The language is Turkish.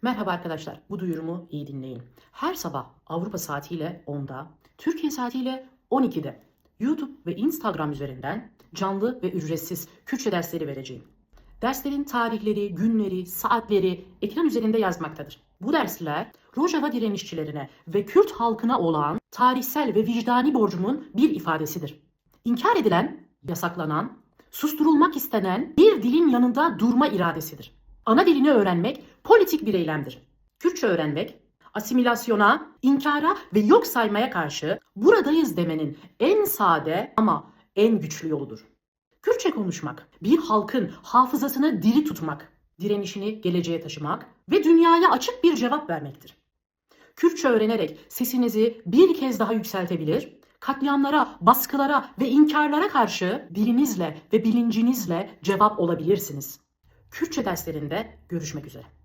Merhaba arkadaşlar, bu duyurumu iyi dinleyin. Her sabah Avrupa saatiyle 10'da, Türkiye saatiyle 12'de YouTube ve Instagram üzerinden canlı ve ücretsiz Kürtçe dersleri vereceğim. Derslerin tarihleri, günleri, saatleri ekran üzerinde yazmaktadır. Bu dersler Rojava direnişçilerine ve Kürt halkına olan tarihsel ve vicdani borcumun bir ifadesidir. İnkar edilen, yasaklanan, susturulmak istenen bir dilin yanında durma iradesidir. Ana dilini öğrenmek politik bir eylemdir. Kürtçe öğrenmek, asimilasyona, inkara ve yok saymaya karşı buradayız demenin en sade ama en güçlü yoludur. Kürtçe konuşmak, bir halkın hafızasını diri tutmak, direnişini geleceğe taşımak ve dünyaya açık bir cevap vermektir. Kürtçe öğrenerek sesinizi bir kez daha yükseltebilir, katliamlara, baskılara ve inkarlara karşı dilinizle ve bilincinizle cevap olabilirsiniz. Kürtçe derslerinde görüşmek üzere.